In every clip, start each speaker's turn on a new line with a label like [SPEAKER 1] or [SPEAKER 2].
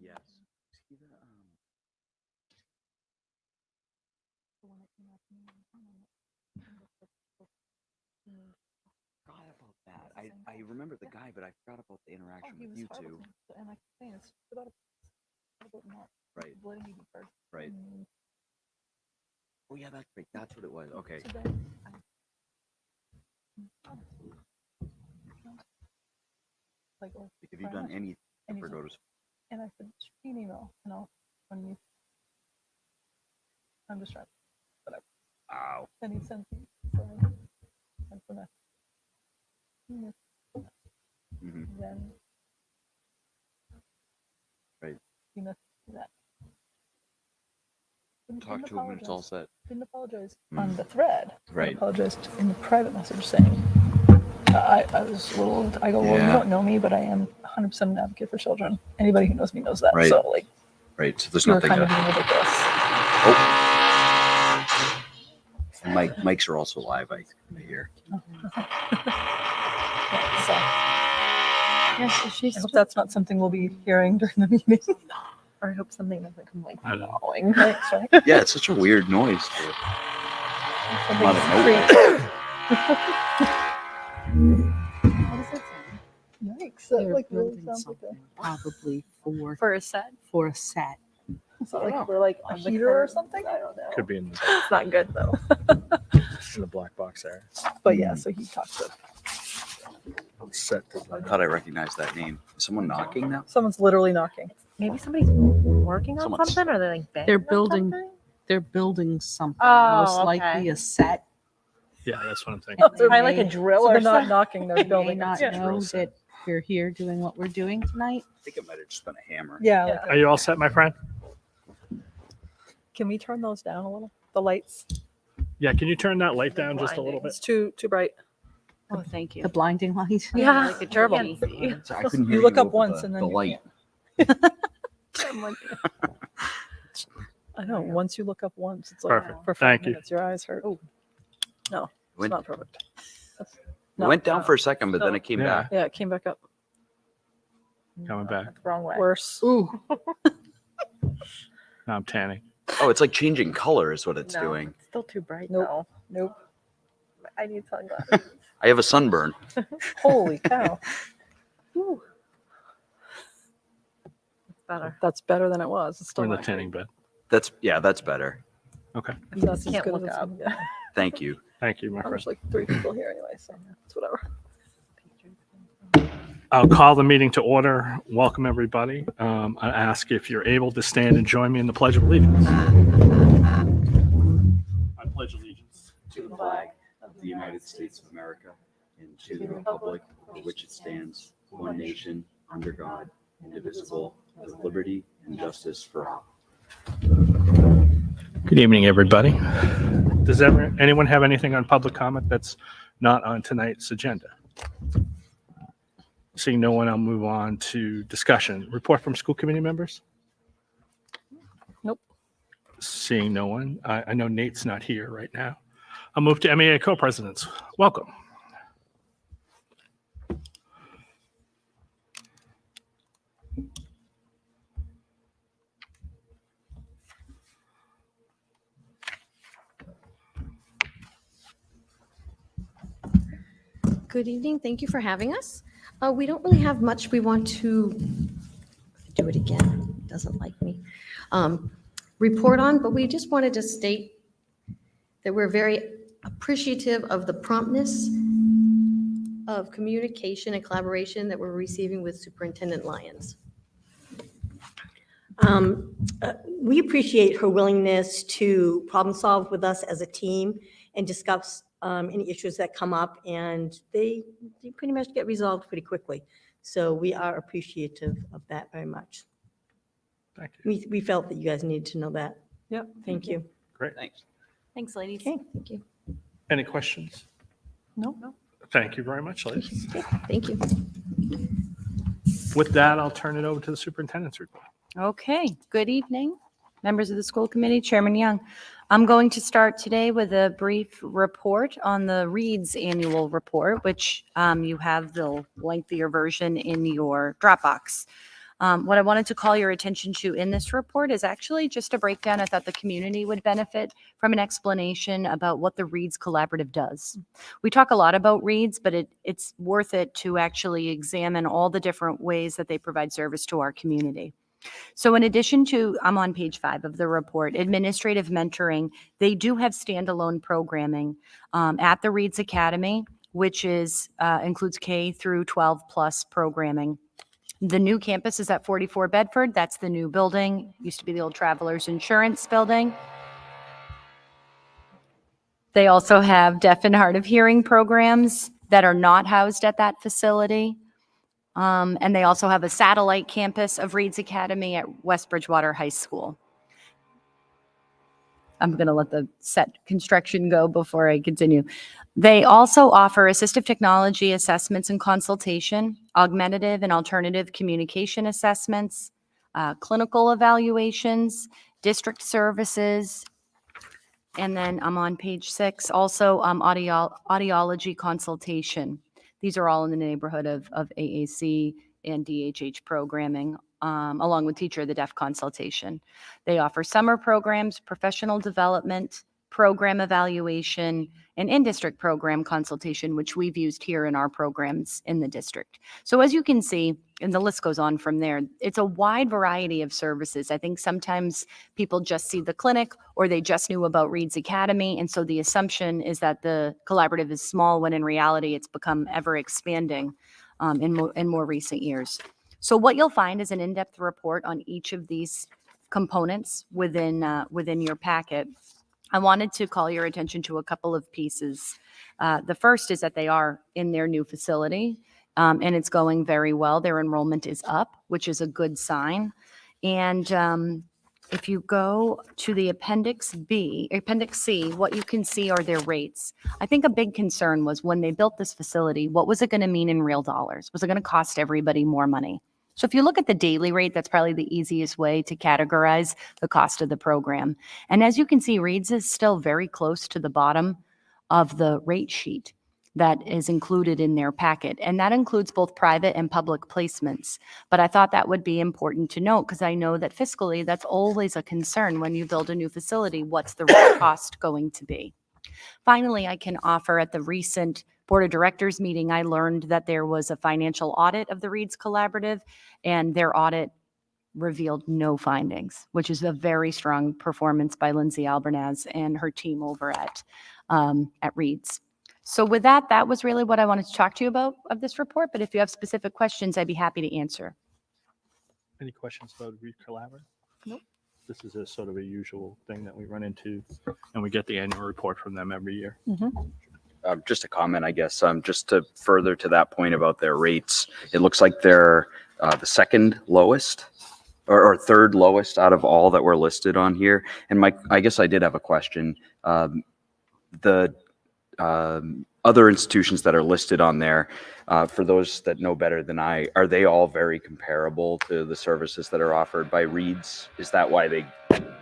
[SPEAKER 1] Yes. See forgot about that. I remember the guy, but I forgot about the interaction with you two.
[SPEAKER 2] And I think it's about not
[SPEAKER 1] Right.
[SPEAKER 2] letting you first.
[SPEAKER 1] Right. Oh yeah, that's right. That's what it was. Okay.
[SPEAKER 2] So then like,
[SPEAKER 1] Have you done anything for go to school?
[SPEAKER 2] and I said, shoot me an email, and I'll when you. I'm just trying. Whatever.
[SPEAKER 1] Wow.
[SPEAKER 2] Then he sent me. And for that.
[SPEAKER 1] Mm-hmm.
[SPEAKER 2] Then.
[SPEAKER 1] Right.
[SPEAKER 2] He messaged me that.
[SPEAKER 1] Talk to him and it's all set.
[SPEAKER 2] Didn't apologize on the thread.
[SPEAKER 1] Right.
[SPEAKER 2] Apologized in the private message saying, I was a little, I go, well, you don't know me, but I am 100% an advocate for children. Anybody who knows me knows that.
[SPEAKER 1] Right.
[SPEAKER 2] So, like,
[SPEAKER 1] right. So there's
[SPEAKER 2] you're
[SPEAKER 1] nothing
[SPEAKER 2] kind of
[SPEAKER 1] to...
[SPEAKER 2] being ridiculous.
[SPEAKER 1] Oh. And mics are also live, I hear.
[SPEAKER 2] So, I hope that's not something we'll be hearing during the meeting.
[SPEAKER 3] Or I hope something doesn't come like
[SPEAKER 4] I know.
[SPEAKER 3] following.
[SPEAKER 2] Thanks, right?
[SPEAKER 1] Yeah, it's such a weird noise.
[SPEAKER 2] Something
[SPEAKER 1] Out of nowhere.
[SPEAKER 3] What does it say?
[SPEAKER 2] Yikes. That
[SPEAKER 5] They're
[SPEAKER 2] like really
[SPEAKER 5] building
[SPEAKER 2] sounds like
[SPEAKER 5] something probably
[SPEAKER 3] For a set?
[SPEAKER 5] for a set.
[SPEAKER 2] Is that like for like a
[SPEAKER 3] On the
[SPEAKER 2] heater or
[SPEAKER 3] curve?
[SPEAKER 2] something? I don't know.
[SPEAKER 4] Could be in
[SPEAKER 3] It's not good though.
[SPEAKER 4] the black box there.
[SPEAKER 2] But yeah, so he talked to
[SPEAKER 4] Set
[SPEAKER 1] I thought I recognized that name. Is someone knocking now?
[SPEAKER 2] someone's literally knocking.
[SPEAKER 3] Maybe somebody's working on
[SPEAKER 1] Someone's-
[SPEAKER 3] something, or they're like banging
[SPEAKER 5] They're
[SPEAKER 3] on
[SPEAKER 5] building-
[SPEAKER 3] something?
[SPEAKER 5] They're building something.
[SPEAKER 3] Oh,
[SPEAKER 5] Most likely
[SPEAKER 3] okay.
[SPEAKER 5] a set.
[SPEAKER 4] Yeah, that's what I'm thinking.
[SPEAKER 2] Oh, they're
[SPEAKER 3] Probably like a
[SPEAKER 5] may-
[SPEAKER 3] drill
[SPEAKER 2] So
[SPEAKER 3] or
[SPEAKER 2] they're not
[SPEAKER 3] something.
[SPEAKER 2] knocking, they're
[SPEAKER 5] May
[SPEAKER 2] building.
[SPEAKER 5] not
[SPEAKER 2] Yeah.
[SPEAKER 5] know that we're here doing what we're doing tonight.
[SPEAKER 1] I think it might have just been a hammer.
[SPEAKER 2] Yeah.
[SPEAKER 3] Yeah.
[SPEAKER 2] Like,
[SPEAKER 4] Are you all set, my friend?
[SPEAKER 2] can we turn those down a little? The lights.
[SPEAKER 4] Yeah, can you turn that light down just a little bit?
[SPEAKER 2] It's too bright.
[SPEAKER 3] Oh, thank you.
[SPEAKER 5] The blinding light.
[SPEAKER 3] Yeah,
[SPEAKER 2] like a terrible.
[SPEAKER 3] can't see.
[SPEAKER 1] So I couldn't
[SPEAKER 2] You
[SPEAKER 1] hear
[SPEAKER 2] look up
[SPEAKER 1] over
[SPEAKER 2] once
[SPEAKER 1] the,
[SPEAKER 2] and then
[SPEAKER 1] the
[SPEAKER 2] you
[SPEAKER 1] light.
[SPEAKER 3] I'm like,
[SPEAKER 2] I know. Once you look up once, it's like
[SPEAKER 4] Perfect.
[SPEAKER 2] for 5
[SPEAKER 4] Thank you.
[SPEAKER 2] minutes, your eyes hurt. Oh, no, it's
[SPEAKER 1] Went,
[SPEAKER 2] not perfect.
[SPEAKER 1] it
[SPEAKER 2] No,
[SPEAKER 1] went down
[SPEAKER 2] no.
[SPEAKER 1] for a second, but then it came
[SPEAKER 4] Yeah.
[SPEAKER 1] back.
[SPEAKER 2] Yeah, it came back up.
[SPEAKER 4] Coming back.
[SPEAKER 3] wrong way.
[SPEAKER 2] Worse.
[SPEAKER 5] Ooh,
[SPEAKER 4] Now I'm tanning.
[SPEAKER 1] Oh, it's like changing color is what it's
[SPEAKER 3] No,
[SPEAKER 1] doing.
[SPEAKER 3] It's still too bright
[SPEAKER 2] Nope.
[SPEAKER 3] though.
[SPEAKER 2] Nope.
[SPEAKER 3] I need sunglasses.
[SPEAKER 1] I have a sunburn.
[SPEAKER 2] Holy cow.
[SPEAKER 3] Whew. It's better.
[SPEAKER 2] That's better than it was. It's
[SPEAKER 4] We're
[SPEAKER 2] still
[SPEAKER 4] in the
[SPEAKER 2] not
[SPEAKER 4] tanning bed.
[SPEAKER 1] That's better.
[SPEAKER 4] Okay.
[SPEAKER 2] great. That's as
[SPEAKER 3] Can't
[SPEAKER 2] good
[SPEAKER 3] look
[SPEAKER 2] as it's
[SPEAKER 3] up.
[SPEAKER 2] gonna get.
[SPEAKER 1] Thank you.
[SPEAKER 4] Thank you, my friend.
[SPEAKER 2] There's like 3 people here anyway, so it's whatever.
[SPEAKER 4] I'll call the meeting to order. Welcome, everybody. I ask if you're able to stand and join me in the Pledge of Allegiance. I pledge allegiance
[SPEAKER 1] To the flag of the United States of America and to the republic for which it stands, one nation, under God, indivisible, with liberty and justice for all.
[SPEAKER 4] Good evening, everybody. Does anyone have anything on public comment that's not on tonight's agenda? Seeing no one, I'll move on to discussion. Report from school committee members?
[SPEAKER 2] Nope.
[SPEAKER 4] Seeing no one, I know Nate's not here right now. I'll move to MEA co-presidents. Welcome.
[SPEAKER 6] Good evening. Thank you for having us. We don't really have much we want to do it again. It doesn't like me. Report on, but we just wanted to state that we're very appreciative of the promptness of communication and collaboration that we're receiving with Superintendent Lyons.
[SPEAKER 7] We appreciate her willingness to problem solve with us as a team and discuss any issues that come up, and they pretty much get resolved pretty quickly. So we are appreciative of that very much.
[SPEAKER 4] Thank you.
[SPEAKER 7] We felt that you guys needed to know that.
[SPEAKER 2] Yep.
[SPEAKER 7] Thank you.
[SPEAKER 4] Great.
[SPEAKER 1] Thanks.
[SPEAKER 6] Thanks, ladies.
[SPEAKER 7] Okay.
[SPEAKER 6] Thank you.
[SPEAKER 4] Any questions?
[SPEAKER 2] No.
[SPEAKER 4] Thank you very much, ladies.
[SPEAKER 6] Thank you.
[SPEAKER 4] With that, I'll turn it over to the superintendent's report.
[SPEAKER 8] Okay, good evening, members of the school committee, Chairman Young. I'm going to start today with a brief report on the Reed's annual report, which you have the lengthier version in your Dropbox. What I wanted to call your attention to in this report is actually just a breakdown. I thought the community would benefit from an explanation about what the READS Collaborative does. We talk a lot about READS, but it's worth it to actually examine all the different ways that they provide service to our community. So in addition to, I'm on page 5 of the report, administrative mentoring, they do have standalone programming at the READS Academy, which includes K through 12 plus programming. The new campus is at 44 Bedford. That's the new building. Used to be the old Travelers Insurance building. They also have deaf and hard of hearing programs that are not housed at that facility. And they also have a satellite campus of READS Academy at West Bridgewater High School. I'm going to let the set construction go before I continue. They also offer assistive technology assessments and consultation, augmentative and alternative communication assessments, clinical evaluations, district services, and then I'm on page 6, also audiology consultation. These are all in the neighborhood of AAC and DHH programming, along with Teacher of the Deaf consultation. They offer summer programs, professional development, program evaluation, and in-district program consultation, which we've used here in our programs in the district. So as you can see, and the list goes on from there, it's a wide variety of services. I think sometimes people just see the clinic or they just knew about READS Academy, and so the assumption is that the collaborative is small, when in reality it's become ever expanding in more recent years. So what you'll find is an in-depth report on each of these components within your packet. I wanted to call your attention to a couple of pieces. The first is that they are in their new facility, and it's going very well. Their enrollment is up, which is a good sign. And if you go to the Appendix C, what you can see are their rates. I think a big concern was when they built this facility, what was it going to mean in real dollars? Was it going to cost everybody more money? So if you look at the daily rate, that's probably the easiest way to categorize the cost of the program. And as you can see, READS is still very close to the bottom of the rate sheet that is included in their packet. And that includes both private and public placements. But I thought that would be important to note because I know that fiscally, that's always a concern when you build a new facility. What's the cost going to be? Finally, I can offer at the recent Board of Directors meeting, I learned that there was a financial audit of the READS Collaborative, and their audit revealed no findings, which is a very strong performance by Lindsay Albernaz and her team over at READS. So with that, that was really what I wanted to talk to you about of this report. But if you have specific questions, I'd be happy to answer.
[SPEAKER 4] Any questions about READ Collaborative?
[SPEAKER 8] Nope.
[SPEAKER 4] This is a sort of a usual thing that we run into, and we get the annual report from them every year.
[SPEAKER 1] Just a comment, I guess, just to further to that point about their rates. It looks like they're the second lowest or third lowest out of all that were listed on here. And I guess I did have a question. The other institutions that are listed on there, for those that know better than I, are they all very comparable to the services that are offered by READS? Is that why they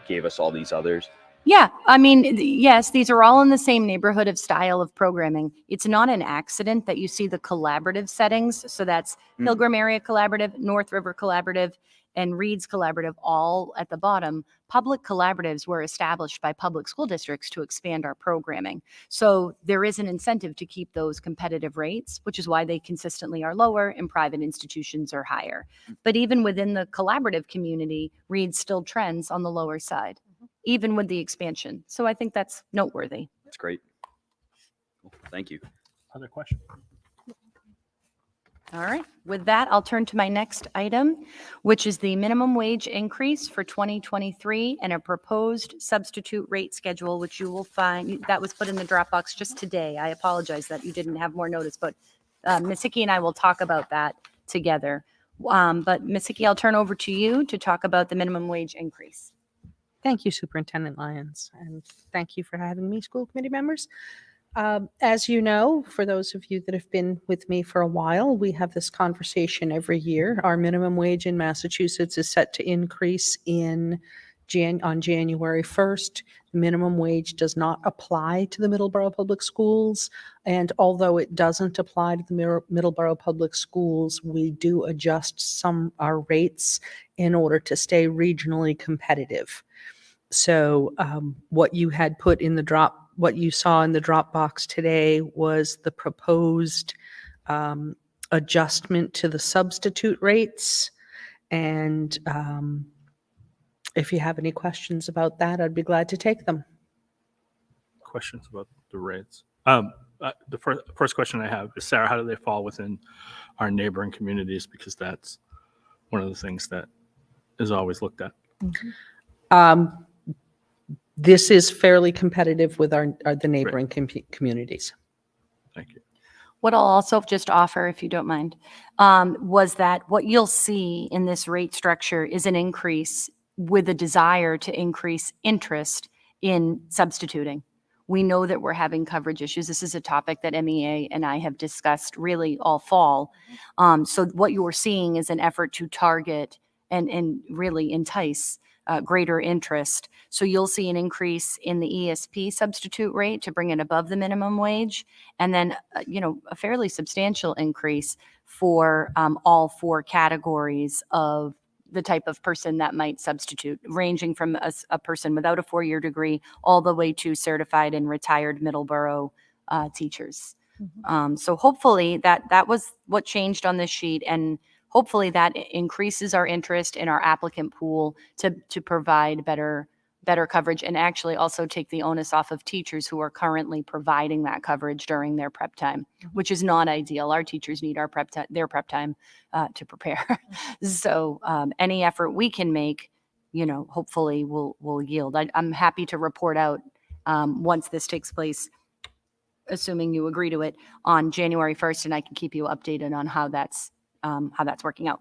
[SPEAKER 1] gave us all these others?
[SPEAKER 8] Yeah, I mean, yes, these are all in the same neighborhood of style of programming. It's not an accident that you see the collaborative settings. So that's Pilgrim Area Collaborative, North River Collaborative, and READS Collaborative all at the bottom. Public collaboratives were established by public school districts to expand our programming. So there is an incentive to keep those competitive rates, which is why they consistently are lower and private institutions are higher. But even within the collaborative community, READS still trends on the lower side, even with the expansion. So I think that's noteworthy.
[SPEAKER 1] That's great. Cool. Thank you.
[SPEAKER 4] Other questions?
[SPEAKER 8] All right. With that, I'll turn to my next item, which is the minimum wage increase for 2023 and a proposed substitute rate schedule, which you will find that was put in the Dropbox just today. I apologize that you didn't have more notice, but Ms. Hickey and I will talk about that together. But Ms. Hickey, I'll turn over to you to talk about the minimum wage increase.
[SPEAKER 5] Thank you, Superintendent Lyons, and thank you for having me, school committee members. As you know, for those of you that have been with me for a while, we have this conversation every year. Our minimum wage in Massachusetts is set to increase in on January 1st. The minimum wage does not apply to the Middleborough Public Schools. And although it doesn't apply to the Middleborough Public Schools, we do adjust our rates in order to stay regionally competitive. So what you had put in what you saw in the Dropbox today was the proposed adjustment to the substitute rates. And if you have any questions about that, I'd be glad to take them.
[SPEAKER 4] Questions about the rates? The first question I have is, Sarah, how do they fall within our neighboring communities? Because that's one of the things that is always looked at.
[SPEAKER 5] This is fairly competitive with the neighboring communities.
[SPEAKER 4] Thank you.
[SPEAKER 8] What I'll also just offer, if you don't mind, was that what you'll see in this rate structure is an increase with a desire to increase interest in substituting. We know that we're having coverage issues. This is a topic that MEA and I have discussed really all fall. So what you're seeing is an effort to target and really entice greater interest. So you'll see an increase in the ESP substitute rate to bring it above the minimum wage, and then a fairly substantial increase for all four categories of the type of person that might substitute, ranging from a person without a 4-year degree all the way to certified and retired Middleborough teachers. So hopefully that was what changed on this sheet, and hopefully that increases our interest in our applicant pool to provide better coverage, and actually also take the onus off of teachers who are currently providing that coverage during their prep time, which is not ideal. Our teachers need their prep time to prepare. So any effort we can make, hopefully will yield. I'm happy to report out once this takes place, assuming you agree to it, on January 1st, and I can keep you updated on how that's working out.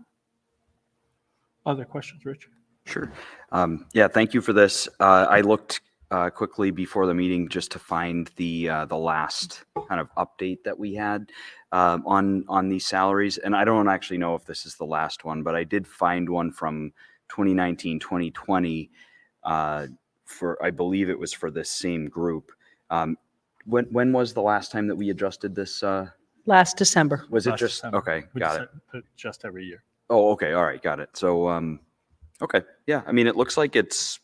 [SPEAKER 4] Other questions, Richard?
[SPEAKER 1] Sure. Yeah, thank you for this. I looked quickly before the meeting just to find the last kind of update that we had on these salaries. And I don't actually know if this is the last one, but I did find one from 2019, 2020 for, I believe it was for this same group. When was the last time that we adjusted this?
[SPEAKER 5] Last December.
[SPEAKER 1] Was it
[SPEAKER 4] Last
[SPEAKER 1] just,
[SPEAKER 4] December.
[SPEAKER 1] okay,
[SPEAKER 4] We
[SPEAKER 1] got it.
[SPEAKER 4] just every year.
[SPEAKER 1] Oh, okay. All right. Got it. So, okay. Yeah. I mean, it looks like it's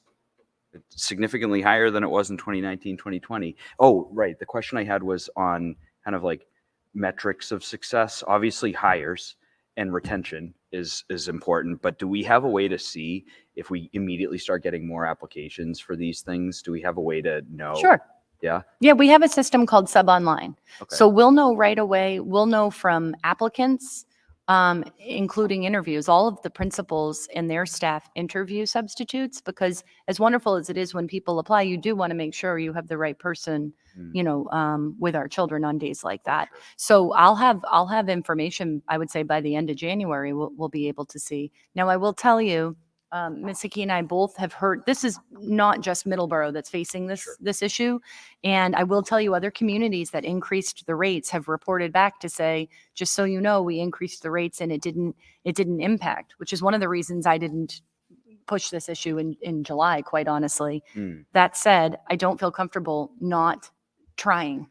[SPEAKER 1] significantly higher than it was in 2019, 2020. Oh, right. The question I had was on kind of like metrics of success. Obviously, hires and retention is important, but do we have a way to see if we immediately start getting more applications for these things? Do we have a way to know?
[SPEAKER 8] Sure.
[SPEAKER 1] Yeah.
[SPEAKER 8] Yeah, we have a system called Sub Online.
[SPEAKER 1] Okay.
[SPEAKER 8] So we'll know right away, we'll know from applicants, including interviews. All of the principals and their staff interview substitutes, because as wonderful as it is when people apply, you do want to make sure you have the right person, with our children on days like that. So I'll have information, I would say by the end of January, we'll be able to see. Now, I will tell you, Ms. Hickey and I both have heard, this is not just Middleborough that's facing this issue. And I will tell you, other communities that increased the rates have reported back to say, just so you know, we increased the rates and it didn't impact, which is one of the reasons I didn't push this issue in July, quite honestly. That said, I don't feel comfortable not trying.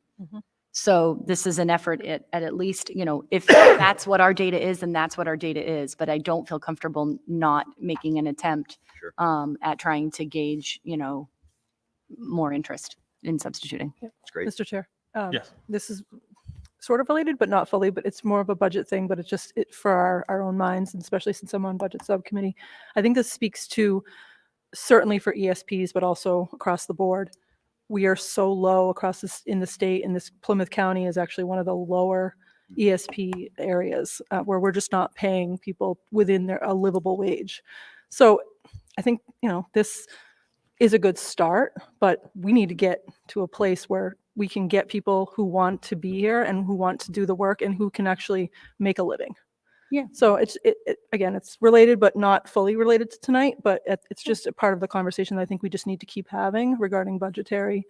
[SPEAKER 8] So this is an effort at least, if that's what our data is, then that's what our data is. But I don't feel comfortable not making an attempt at trying to gauge, more interest in substituting.
[SPEAKER 1] That's great.
[SPEAKER 2] Mr. Chair.
[SPEAKER 4] Yes.
[SPEAKER 2] This is sort of related, but not fully, but it's more of a budget thing, but it's just for our own minds, and especially since I'm on budget subcommittee. I think this speaks to certainly for ESPs, but also across the board. We are so low across this in the state, and this Plymouth County is actually one of the lower ESP areas where we're just not paying people within a livable wage. So I think, this is a good start, but we need to get to a place where we can get people who want to be here and who want to do the work and who can actually make a living.
[SPEAKER 8] Yeah.
[SPEAKER 2] So again, it's related, but not fully related to tonight, but it's just a part of the conversation that I think we just need to keep having regarding budgetary,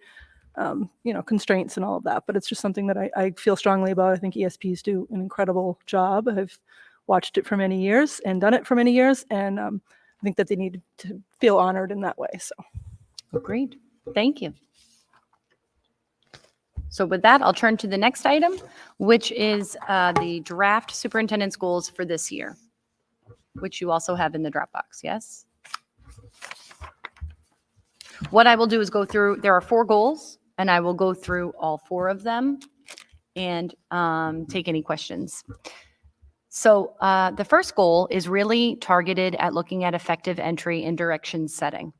[SPEAKER 2] constraints and all of that. But it's just something that I feel strongly about. I think ESPs do an incredible job. I've watched it for many years and done it for many years. And I'm think that they need to feel honored in that way. So.
[SPEAKER 8] Agreed. Thank you. So with that, I'll turn to the next item, which is the draft superintendent's goals for this year, which you also have in the Dropbox, yes? What I will do is go through, there are 4 goals, and I will go through all 4 of them and take any questions. So the first goal is really targeted at looking at effective entry and direction setting.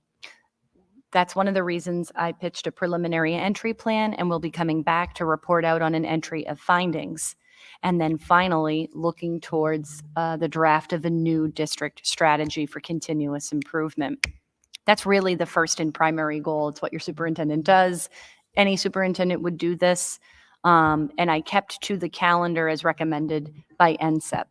[SPEAKER 8] That's one of the reasons I pitched a preliminary entry plan, and we'll be coming back to report out on an entry of findings. And then finally, looking towards the draft of a new district strategy for continuous improvement. That's really the first and primary goal. It's what your superintendent does. Any superintendent would do this. And I kept to the calendar as recommended by NCEP.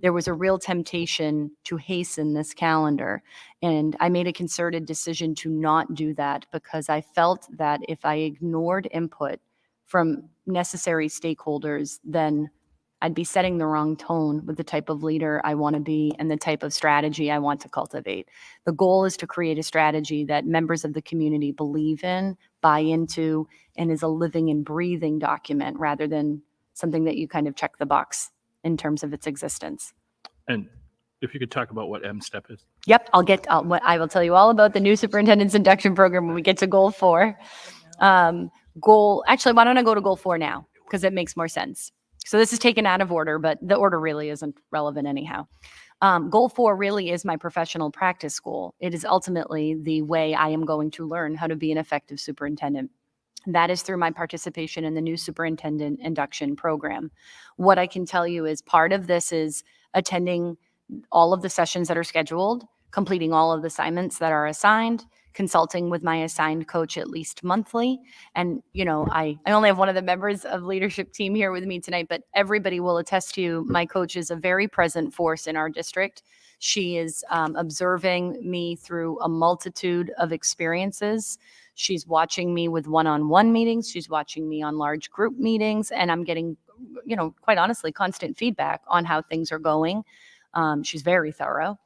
[SPEAKER 8] There was a real temptation to hasten this calendar, and I made a concerted decision to not do that because I felt that if I ignored input from necessary stakeholders, then I'd be setting the wrong tone with the type of leader I want to be and the type of strategy I want to cultivate. The goal is to create a strategy that members of the community believe in, buy into, and is a living and breathing document rather than something that you kind of check the box in terms of its existence.
[SPEAKER 4] And if you could talk about what M-STEP is.
[SPEAKER 8] Yep, I will tell you all about the new superintendent's induction program when we get to goal 4. Actually, why don't I go to goal 4 now? Because it makes more sense. So this is taken out of order, but the order really isn't relevant anyhow. Goal 4 really is my professional practice goal. It is ultimately the way I am going to learn how to be an effective superintendent. That is through my participation in the new superintendent induction program. What I can tell you is part of this is attending all of the sessions that are scheduled, completing all of the assignments that are assigned, consulting with my assigned coach at least monthly. And, I only have one of the members of leadership team here with me tonight, but everybody will attest to you. My coach is a very present force in our district. She is observing me through a multitude of experiences. She's watching me with one-on-one meetings. She's watching me on large group meetings, and I'm getting, quite honestly, constant feedback on how things are going. She's very thorough.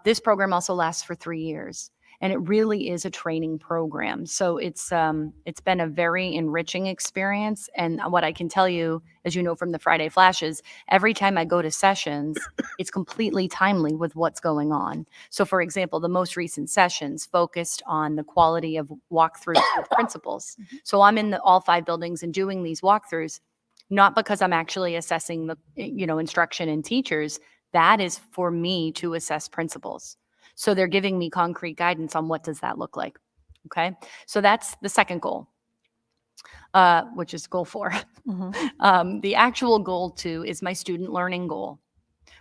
[SPEAKER 8] This program also lasts for 3 years, and it really is a training program. So it's been a very enriching experience. And what I can tell you, as you know from the Friday Flashes, every time I go to sessions, it's completely timely with what's going on. So for example, the most recent sessions focused on the quality of walkthroughs with principals. So I'm in all 5 buildings and doing these walkthroughs, not because I'm actually assessing the instruction and teachers. That is for me to assess principals. So they're giving me concrete guidance on what does that look like. Okay. So that's the second goal, which is goal 4. The actual goal 2 is my student learning goal,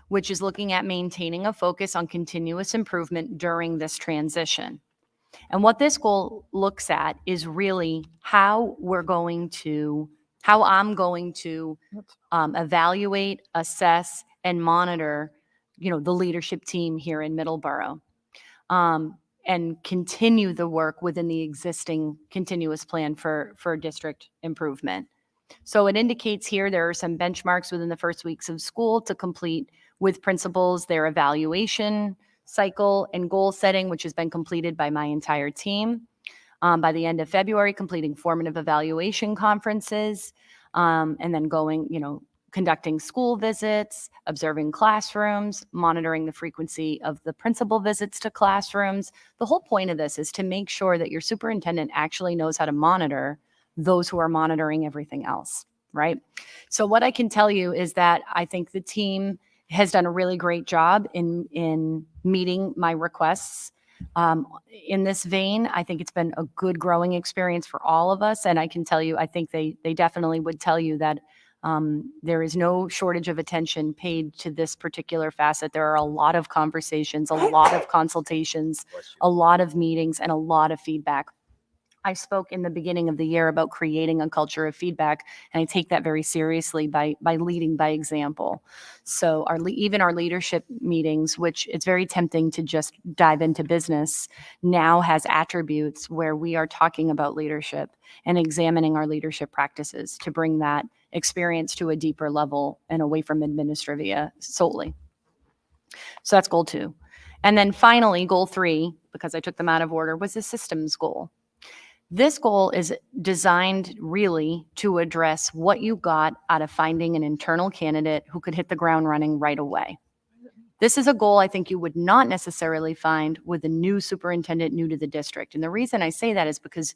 [SPEAKER 8] which is looking at maintaining a focus on continuous improvement during this transition. And what this goal looks at is really how I'm going to evaluate, assess, and monitor, the leadership team here in Middleborough, and continue the work within the existing continuous plan for district improvement. So it indicates here there are some benchmarks within the first weeks of school to complete with principals, their evaluation cycle and goal setting, which has been completed by my entire team. By the end of February, completing formative evaluation conferences, and then conducting school visits, observing classrooms, monitoring the frequency of the principal visits to classrooms. The whole point of this is to make sure that your superintendent actually knows how to monitor those who are monitoring everything else, right? So what I can tell you is that I think the team has done a really great job in meeting my requests. In this vein, I think it's been a good growing experience for all of us. And I can tell you, I think they definitely would tell you that there is no shortage of attention paid to this particular facet. There are a lot of conversations, a lot of consultations, a lot of meetings, and a lot of feedback. I spoke in the beginning of the year about creating a culture of feedback, and I take that very seriously by leading by example. So even our leadership meetings, which it's very tempting to just dive into business, now has attributes where we are talking about leadership and examining our leadership practices to bring that experience to a deeper level and away from administrivia solely. So that's goal 2. And then finally, goal 3, because I took them out of order, was the systems goal. This goal is designed really to address what you got out of finding an internal candidate who could hit the ground running right away. This is a goal I think you would not necessarily find with a new superintendent new to the district. And the reason I say that is because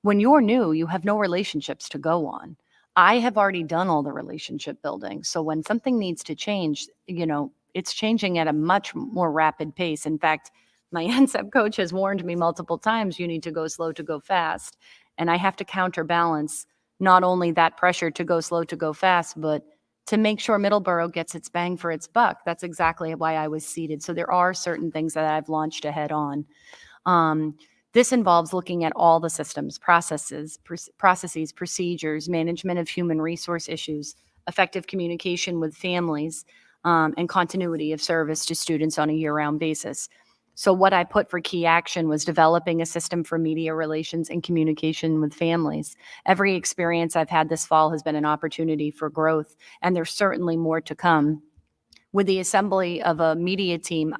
[SPEAKER 8] when you're new, you have no relationships to go on. I have already done all the relationship building. So when something needs to change, it's changing at a much more rapid pace. In fact, my NSEP coach has warned me multiple times, you need to go slow to go fast. And I have to counterbalance not only that pressure to go slow to go fast, but to make sure Middleborough gets its bang for its buck. That's exactly why I was seated. So there are certain things that I've launched ahead on. This involves looking at all the systems, processes, procedures, management of human resource issues, effective communication with families, and continuity of service to students on a year-round basis. So what I put for key action was developing a system for media relations and communication with families. Every experience I've had this fall has been an opportunity for growth, and there's certainly more to come. With the assembly of a media team,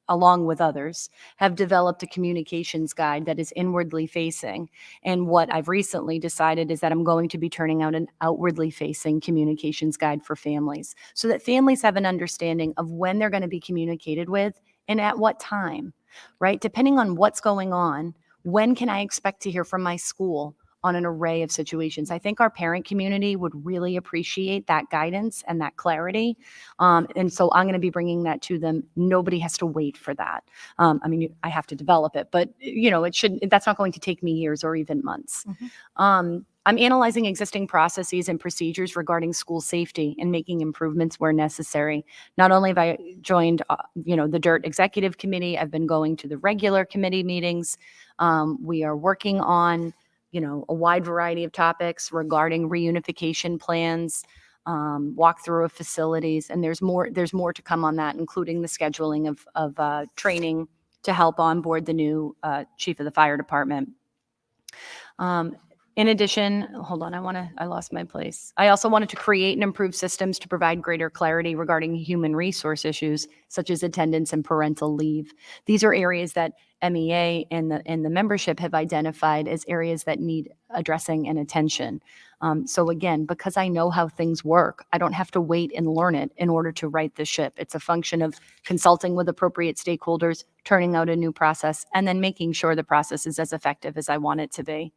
[SPEAKER 8] along with others, have developed a communications guide that is inwardly facing. And what I've recently decided is that I'm going to be turning out an outwardly facing communications guide for families so that families have an understanding of when they're going to be communicated with and at what time, right? Depending on what's going on, when can I expect to hear from my school on an array of situations? I think our parent community would really appreciate that guidance and that clarity. And so I'm going to be bringing that to them. Nobody has to wait for that. I have to develop it, but that's not going to take me years or even months. I'm analyzing existing processes and procedures regarding school safety and making improvements where necessary. Not only have I joined, the DIRT Executive Committee, I've been going to the regular committee meetings. We are working on, a wide variety of topics regarding reunification plans, walkthrough of facilities, and there's more to come on that, including the scheduling of training to help onboard the new chief of the fire department. In addition, hold on, I lost my place. I also wanted to create and improve systems to provide greater clarity regarding human resource issues, such as attendance and parental leave. These are areas that MEA and the membership have identified as areas that need addressing and attention. So again, because I know how things work, I don't have to wait and learn it in order to right the ship. It's a function of consulting with appropriate stakeholders, turning out a new process, and then making sure the process is as effective as I want it to be.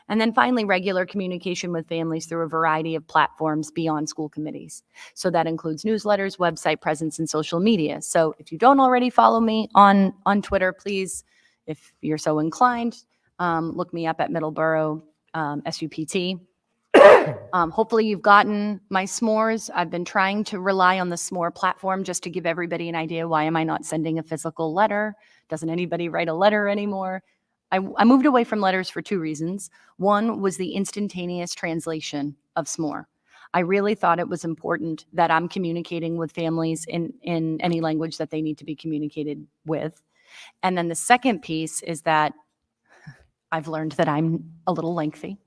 [SPEAKER 8] And then finally, regular communication with families through a variety of platforms beyond school committees. So that includes newsletters, website presence, and social media. So if you don't already follow me on Twitter, please, if you're so inclined, look me up at Middleborough SUPT. Hopefully you've gotten my s'mores. I've been trying to rely on the s'more platform just to give everybody an idea. Why am I not sending a physical letter? Doesn't anybody write a letter anymore? I moved away from letters for 2 reasons. One was the instantaneous translation of s'more. I really thought it was important that I'm communicating with families in any language that they need to be communicated with. And then the second piece is that I've learned that I'm a little lengthy.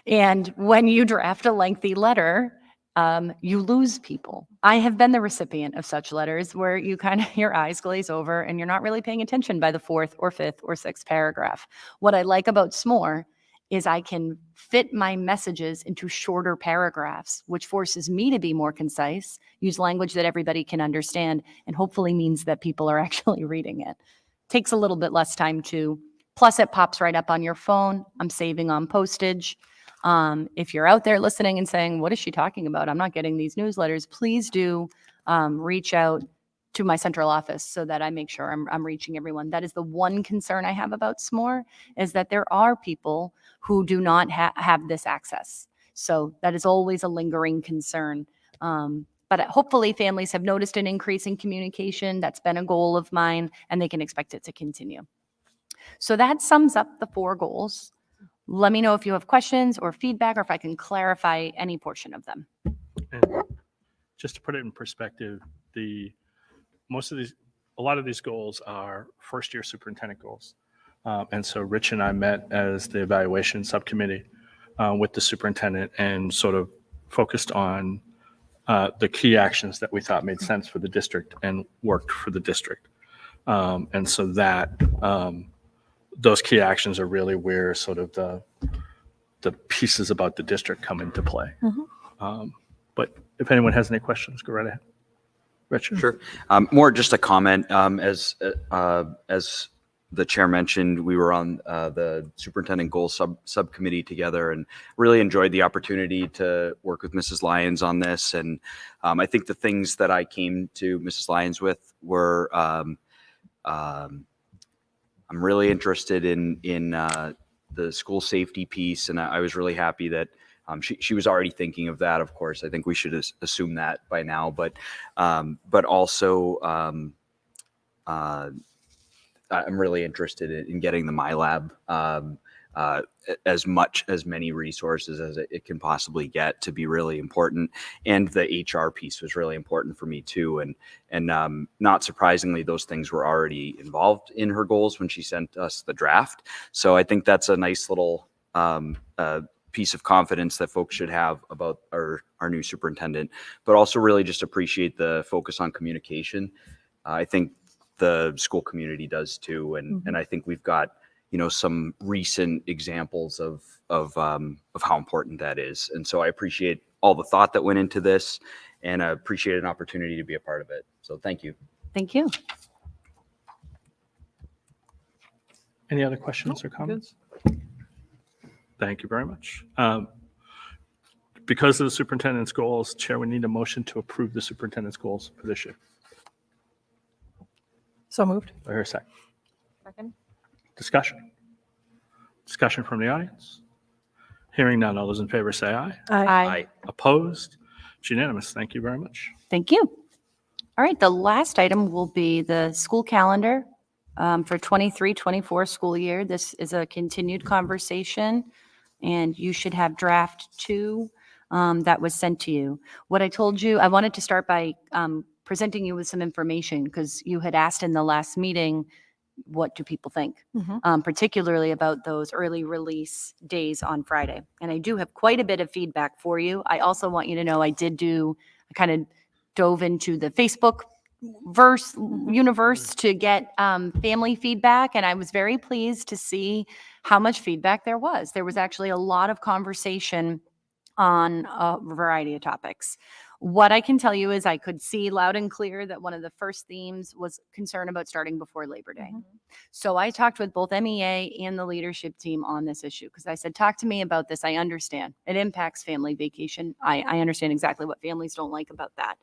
[SPEAKER 8] And when you draft a lengthy letter, you lose people. I have been the recipient of such letters where you your eyes glaze over and you're not really paying attention by the 4th or 5th or 6th paragraph. What I like about s'more is I can fit my messages into shorter paragraphs, which forces me to be more concise, use language that everybody can understand, and hopefully means that people are actually reading it. Takes a little bit less time too. Plus it pops right up on your phone. I'm saving on postage. If you're out there listening and saying, what is she talking about? I'm not getting these newsletters. Please do reach out to my central office so that I make sure I'm reaching everyone. That is the one concern I have about s'more, is that there are people who do not have this access. So that is always a lingering concern. But hopefully families have noticed an increase in communication. That's been a goal of mine, and they can expect it to continue. So that sums up the 4 goals. Let me know if you have questions or feedback, or if I can clarify any portion of them.
[SPEAKER 4] And just to put it in perspective, a lot of these goals are first-year superintendent goals. And so Rich and I met as the evaluation subcommittee with the superintendent and sort of focused on the key actions that we thought made sense for the district and worked for the district. And so that, those key actions are really where sort of the pieces about the district come into play. But if anyone has any questions, go right ahead. Richard?
[SPEAKER 1] Sure. More just a comment. As the chair mentioned, we were on the superintendent goals subcommittee together, and really enjoyed the opportunity to work with Mrs. Lyons on this. And I think the things that I came to Mrs. Lyons with were I'm really interested in the school safety piece, and I was really happy that she was already thinking of that. Of course, I think we should assume that by now, but also I'm really interested in getting the MyLab as many resources as it can possibly get to be really important. And the HR piece was really important for me too. And not surprisingly, those things were already involved in her goals when she sent us the draft. So I think that's a nice little piece of confidence that folks should have about our new superintendent, but also really just appreciate the focus on communication. I think the school community does too. And I think we've got, some recent examples of how important that is. And so I appreciate all the thought that went into this, and I appreciate an opportunity to be a part of it. So thank you.
[SPEAKER 8] Thank you.
[SPEAKER 4] Any other questions or comments? Thank you very much. Because of the superintendent's goals, Chair, we need a motion to approve the superintendent's goals for this year.
[SPEAKER 2] So moved.
[SPEAKER 4] Do I hear a second?
[SPEAKER 3] Second.
[SPEAKER 4] Discussion. Discussion from the audience. Hearing none, all those in favor say aye.
[SPEAKER 2] Aye.
[SPEAKER 4] Opposed? It's unanimous. Thank you very much.
[SPEAKER 8] Thank you. All right, the last item will be the school calendar for 23-24 school year. This is a continued conversation, and you should have draft 2 that was sent to you. What I told you, I wanted to start by presenting you with some information, because you had asked in the last meeting, what do people think, particularly about those early release days on Friday. And I do have quite a bit of feedback for you. I also want you to know I kind of dove into the Facebook universe to get family feedback, and I was very pleased to see how much feedback there was. There was actually a lot of conversation on a variety of topics. What I can tell you is I could see loud and clear that one of the first themes was concern about starting before Labor Day. So I talked with both MEA and the leadership team on this issue, because I said, talk to me about this. I understand it impacts family vacation. I understand exactly what families don't like about that.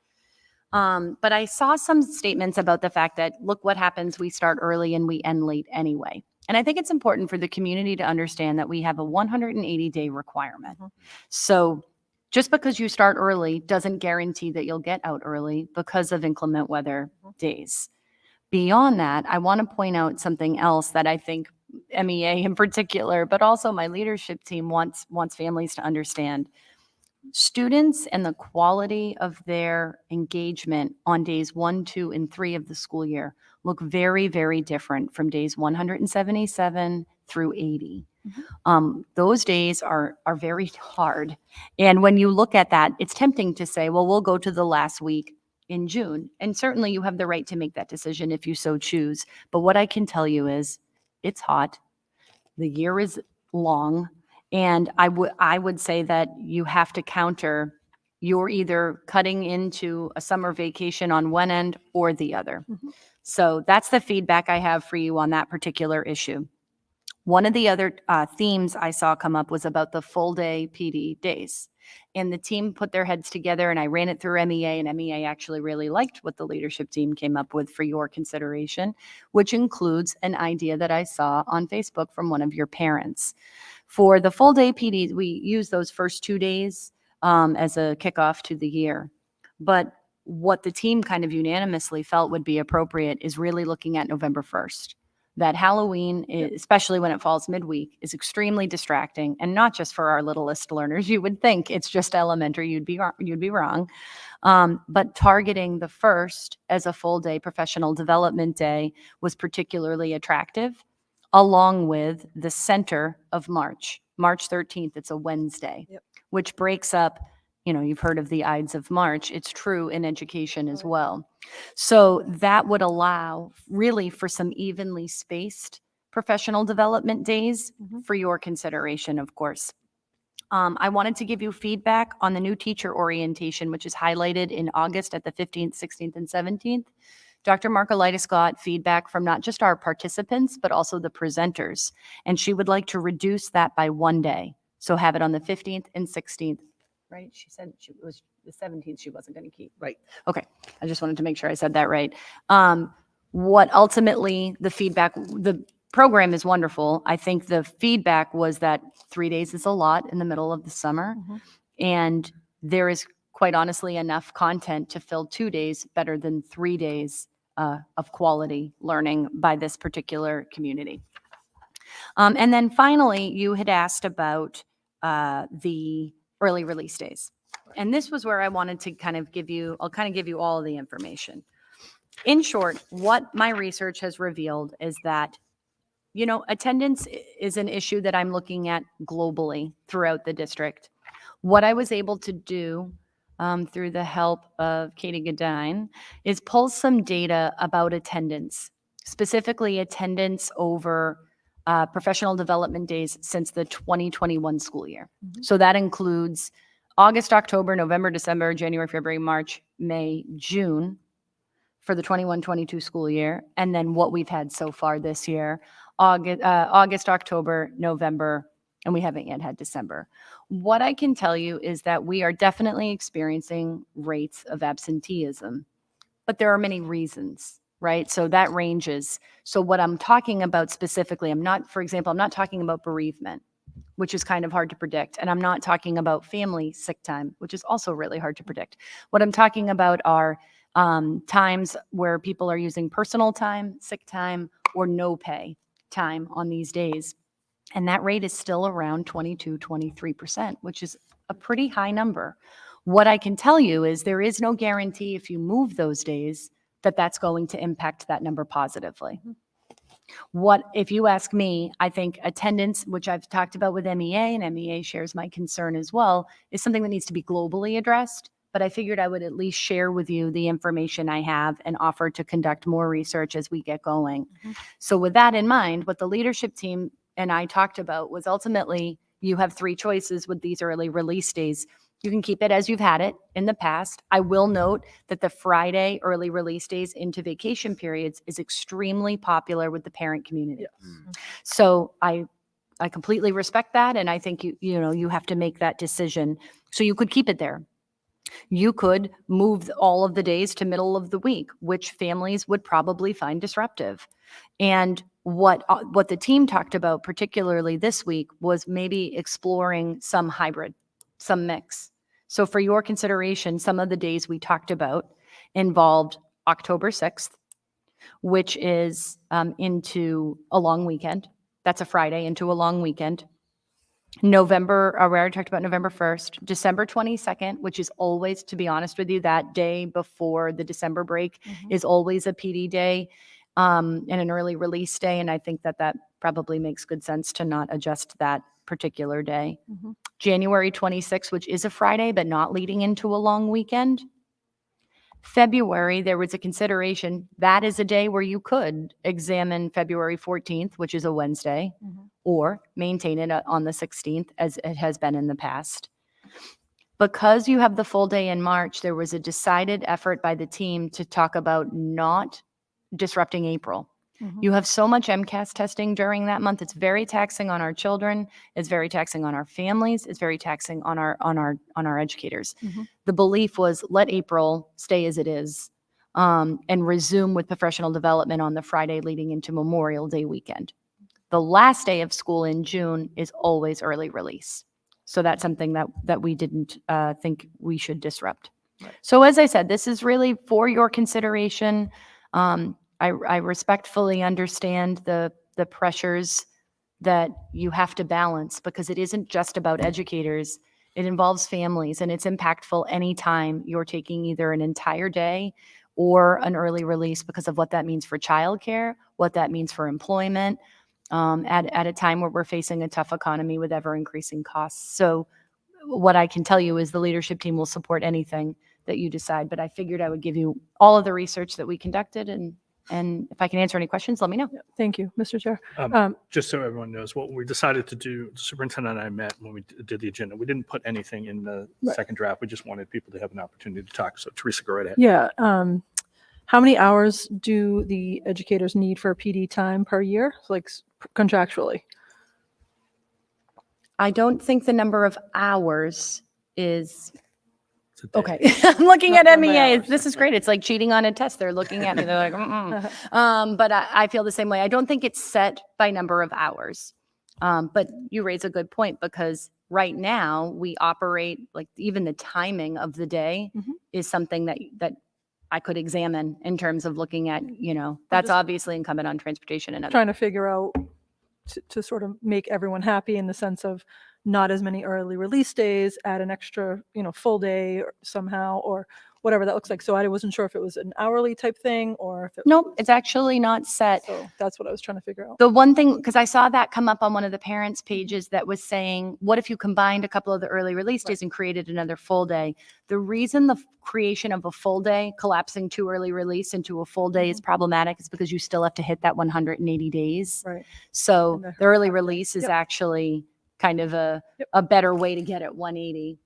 [SPEAKER 8] But I saw some statements about the fact that, look what happens, we start early and we end late anyway. And I think it's important for the community to understand that we have a 180-day requirement. So just because you start early doesn't guarantee that you'll get out early because of inclement weather days. Beyond that, I want to point out something else that I think MEA in particular, but also my leadership team wants families to understand. Students and the quality of their engagement on days 1, 2, and 3 of the school year look very, very different from days 177 through 80. Those days are very hard. And when you look at that, it's tempting to say, well, we'll go to the last week in June. And certainly you have the right to make that decision if you so choose. But what I can tell you is it's hot. The year is long. And I would say that you have to counter, you're either cutting into a summer vacation on one end or the other. So that's the feedback I have for you on that particular issue. One of the other themes I saw come up was about the full day PD days. And the team put their heads together, and I ran it through MEA, and MEA actually really liked what the leadership team came up with for your consideration, which includes an idea that I saw on Facebook from one of your parents. For the full day PD, we use those first 2 days as a kickoff to the year. But what the team kind of unanimously felt would be appropriate is really looking at November 1st. That Halloween, especially when it falls midweek, is extremely distracting, and not just for our littlest learners. You would think it's just elementary, you'd be wrong. But targeting the 1st as a full day professional development day was particularly attractive, along with the center of March 13th. It's a Wednesday, which breaks up, you've heard of the Ides of March. It's true in education as well. So that would allow really for some evenly spaced professional development days for your consideration, of course. I wanted to give you feedback on the new teacher orientation, which is highlighted in August at the 15th, 16th, and 17th. Dr. Markolitis got feedback from not just our participants, but also the presenters. And she would like to reduce that by 1 day. So have it on the 15th and 16th, right? She said it was the 17th she wasn't going to keep.
[SPEAKER 5] Right.
[SPEAKER 8] Okay. I just wanted to make sure I said that right. What ultimately the feedback, the program is wonderful. I think the feedback was that 3 days is a lot in the middle of the summer. And there is quite honestly enough content to fill 2 days better than 3 days of quality learning by this particular community. And then finally, you had asked about the early release days. And this was where I wanted to I'll kind of give you all of the information. In short, what my research has revealed is that, attendance is an issue that I'm looking at globally throughout the district. What I was able to do through the help of Katie Godine is pull some data about attendance, specifically attendance over professional development days since the 2021 school year. So that includes August, October, November, December, January, February, March, May, June for the 21-22 school year, and then what we've had so far this year, August, October, November, and we haven't yet had December. What I can tell you is that we are definitely experiencing rates of absenteeism, but there are many reasons, right? So that ranges. So what I'm talking about specifically, for example, I'm not talking about bereavement, which is kind of hard to predict. And I'm not talking about family sick time, which is also really hard to predict. What I'm talking about are times where people are using personal time, sick time, or no pay time on these days. And that rate is still around 22, 23%, which is a pretty high number. What I can tell you is there is no guarantee if you move those days that that's going to impact that number positively. If you ask me, I think attendance, which I've talked about with MEA, and MEA shares my concern as well, is something that needs to be globally addressed. But I figured I would at least share with you the information I have and offer to conduct more research as we get going. So with that in mind, what the leadership team and I talked about was ultimately you have 3 choices with these early release days. You can keep it as you've had it in the past. I will note that the Friday early release days into vacation periods is extremely popular with the parent community. So I completely respect that, and I think you have to make that decision. So you could keep it there. You could move all of the days to middle of the week, which families would probably find disruptive. And what the team talked about, particularly this week, was maybe exploring some hybrid, some mix. So for your consideration, some of the days we talked about involved October 6th, which is into a long weekend. That's a Friday into a long weekend. We already talked about November 1st, December 22nd, which is always, to be honest with you, that day before the December break is always a PD day and an early release day. And I think that probably makes good sense to not adjust that particular day. January 26th, which is a Friday, but not leading into a long weekend. February, there was a consideration. That is a day where you could examine February 14th, which is a Wednesday, or maintain it on the 16th, as it has been in the past. Because you have the full day in March, there was a decided effort by the team to talk about not disrupting April. You have so much MCAS testing during that month. It's very taxing on our children. It's very taxing on our families. It's very taxing on our educators. The belief was let April stay as it is and resume with professional development on the Friday leading into Memorial Day weekend. The last day of school in June is always early release. So that's something that we didn't think we should disrupt. So as I said, this is really for your consideration. I respectfully understand the pressures that you have to balance because it isn't just about educators. It involves families, and it's impactful anytime you're taking either an entire day or an early release because of what that means for childcare, what that means for employment at a time where we're facing a tough economy with ever increasing costs. So what I can tell you is the leadership team will support anything that you decide, but I figured I would give you all of the research that we conducted, and if I can answer any questions, let me know.
[SPEAKER 2] Thank you, Mr. Chair.
[SPEAKER 4] Just so everyone knows, what we decided to do, the superintendent and I met when we did the agenda. We didn't put anything in the
[SPEAKER 2] Right.
[SPEAKER 4] second draft. We just wanted people to have an opportunity to talk. So Teresa, go right ahead.
[SPEAKER 2] Yeah. How many hours do the educators need for PD time per year, like contractually?
[SPEAKER 8] I don't think the number of hours is
[SPEAKER 4] It's a day.
[SPEAKER 8] okay. I'm looking
[SPEAKER 2] Not
[SPEAKER 8] at
[SPEAKER 2] done by
[SPEAKER 8] MEA.
[SPEAKER 2] hours.
[SPEAKER 8] This is great. It's like cheating on a test. They're looking at me. They're like, mm-mm. But I feel the same way. I don't think it's set by number of hours. But you raise a good point, because right now we operate, like, even the timing of the day
[SPEAKER 2] Mhm.
[SPEAKER 8] is something that I could examine in terms of looking at, that's
[SPEAKER 2] just-
[SPEAKER 8] obviously incumbent on transportation and other.
[SPEAKER 2] Trying to figure out to sort of make everyone happy in the sense of not as many early release days, add an extra, full day or somehow, or whatever that looks like. So I wasn't sure if it was an hourly type thing or if it
[SPEAKER 8] Nope, it's actually not set.
[SPEAKER 2] So that's what I was trying to figure out.
[SPEAKER 8] The one thing, because I saw that come up on one of the parents' pages that was saying, what if you combined a couple of the early release days and created another full day? The reason the creation of a full day, collapsing 2 early release into a full day is problematic is because you still have to hit that 180 days.
[SPEAKER 2] Right.
[SPEAKER 8] So
[SPEAKER 2] And the
[SPEAKER 8] the early
[SPEAKER 2] half day.
[SPEAKER 8] release is
[SPEAKER 2] Yep.
[SPEAKER 8] actually kind of a
[SPEAKER 2] Yep.
[SPEAKER 8] better way to get at 180.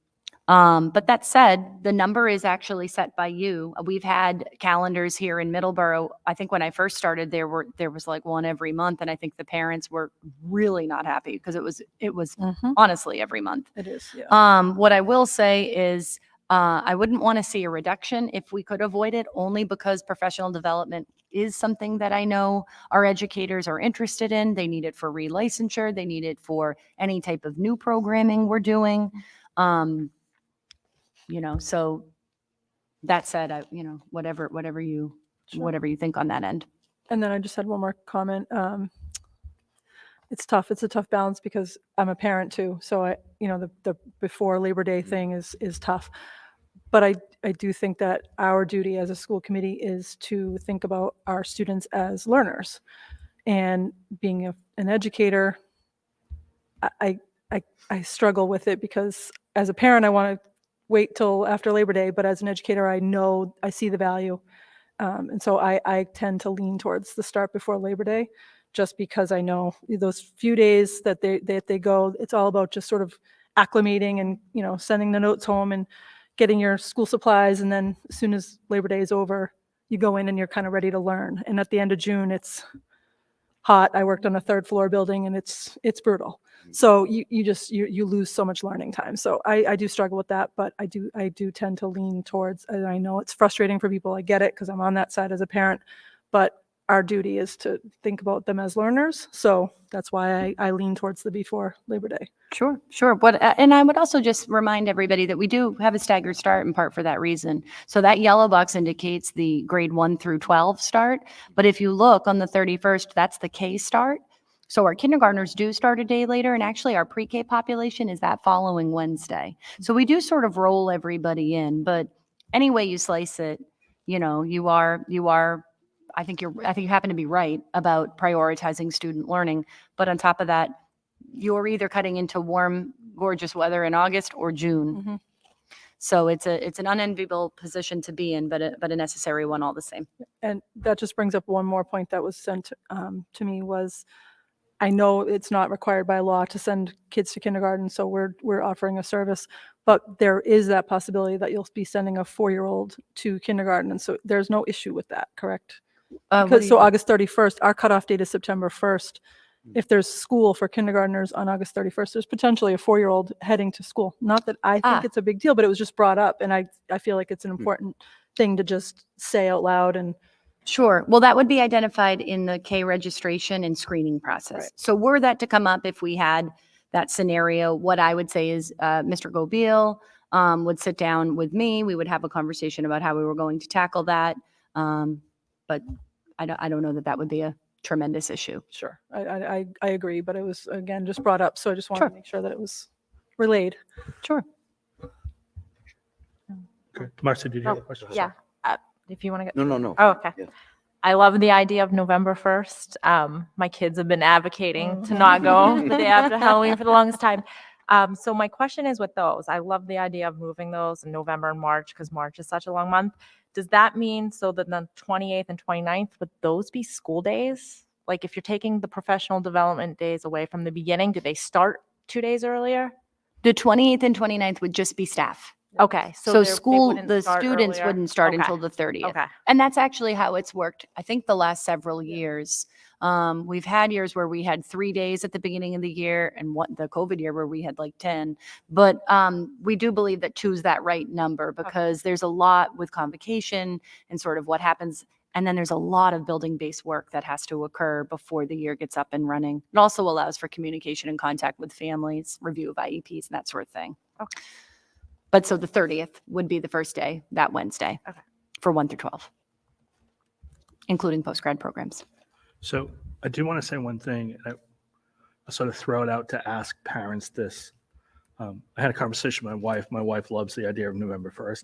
[SPEAKER 8] But that said, the number is actually set by you. We've had calendars here in Middleborough. I think when I first started, there was like one every month, and I think the parents were really not happy because it was
[SPEAKER 2] Mhm.
[SPEAKER 8] honestly every month.
[SPEAKER 2] It is, yeah.
[SPEAKER 8] What I will say is I wouldn't want to see a reduction if we could avoid it, only because professional development is something that I know our educators are interested in. They need it for relicensure. They need it for any type of new programming we're doing. So that said, whatever you think on that end.
[SPEAKER 2] And then I just had one more comment. It's tough. It's a tough balance because I'm a parent too. So the before Labor Day thing is tough. But I do think that our duty as a school committee is to think about our students as learners. And being an educator, I struggle with it because as a parent, I want to wait till after Labor Day, but as an educator, I know I see the value. And so I tend to lean towards the start before Labor Day, just because I know those few days that they go, it's all about just sort of acclimating and, sending the notes home and getting your school supplies. And then as soon as Labor Day is over, you go in and you're kind of ready to learn. And at the end of June, it's hot. I worked on a 3rd floor building and it's brutal. So you lose so much learning time. So I do struggle with that, but I do tend to lean towards, and I know it's frustrating for people. I get it because I'm on that side as a parent, but our duty is to think about them as learners. So that's why I lean towards the before Labor Day.
[SPEAKER 8] Sure. And I would also just remind everybody that we do have a staggered start in part for that reason. So that yellow box indicates the grade 1 through 12 start. But if you look on the 31st, that's the K start. So our kindergartners do start a day later, and actually our pre-K population is that following Wednesday. So we do sort of roll everybody in, but any way you slice it, you are, I think you happen to be right about prioritizing student learning. But on top of that, you're either cutting into warm, gorgeous weather in August or June.
[SPEAKER 2] Mhm.
[SPEAKER 8] So it's an unenviable position to be in, but a necessary one all the same.
[SPEAKER 2] And that just brings up one more point that was sent to me was, I know it's not required by law to send kids to kindergarten, so we're offering a service, but there is that possibility that you'll be sending a 4-year-old to kindergarten, and so there's no issue with that, correct? Because so August 31st, our cutoff date is September 1st. If there's school for kindergartners on August 31st, there's potentially a 4-year-old heading to school. Not that I think it's a big deal, but it was just brought up, and I feel like it's an important thing to just say out loud. And
[SPEAKER 8] Sure. Well, that would be identified in the K registration and screening process.
[SPEAKER 2] Right.
[SPEAKER 8] So were that to come up, if we had that scenario, what I would say is Mr. Gobeil would sit down with me. We would have a conversation about how we were going to tackle that. But I don't know that would be a tremendous issue.
[SPEAKER 2] sure, I agree, but it was, again, just brought up, so I just wanted
[SPEAKER 8] Sure.
[SPEAKER 2] to make sure that it was relayed.
[SPEAKER 8] Sure.
[SPEAKER 4] Okay. Marcia, did you have a question?
[SPEAKER 3] Yeah. If you want to get.
[SPEAKER 1] No.
[SPEAKER 3] Oh, okay.
[SPEAKER 1] Yeah.
[SPEAKER 3] I love the idea of November 1st. My kids have been advocating to not go the day after Halloween for the longest time. So my question is with those, I love the idea of moving those in November and March because March is such a long month. Does that mean so that the 28th and 29th, would those be school days? Like if you're taking the professional development days away from the beginning, do they start 2 days earlier?
[SPEAKER 8] The 28th and 29th would just be staff.
[SPEAKER 3] Okay.
[SPEAKER 8] So
[SPEAKER 3] they
[SPEAKER 8] school,
[SPEAKER 3] wouldn't
[SPEAKER 8] the
[SPEAKER 3] start
[SPEAKER 8] students
[SPEAKER 3] earlier?
[SPEAKER 8] wouldn't start
[SPEAKER 3] Okay.
[SPEAKER 8] until the 30th.
[SPEAKER 3] Okay.
[SPEAKER 8] And that's actually how it's worked, I think, the last several years. We've had years where we had 3 days at the beginning of the year and the COVID year where we had like 10. But we do believe that 2 is that right number because there's a lot with convocation and sort of what happens. And then there's a lot of building-based work that has to occur before the year gets up and running. It also allows for communication and contact with families, review of IEPs and that sort of thing.
[SPEAKER 3] Okay.
[SPEAKER 8] But so the 30th would be the first day, that Wednesday,
[SPEAKER 3] Okay.
[SPEAKER 8] for 1 through 12, including post-grad programs.
[SPEAKER 4] So I do want to say one thing, and I sort of throw it out to ask parents this. I had a conversation with my wife. My wife loves the idea of November 1st.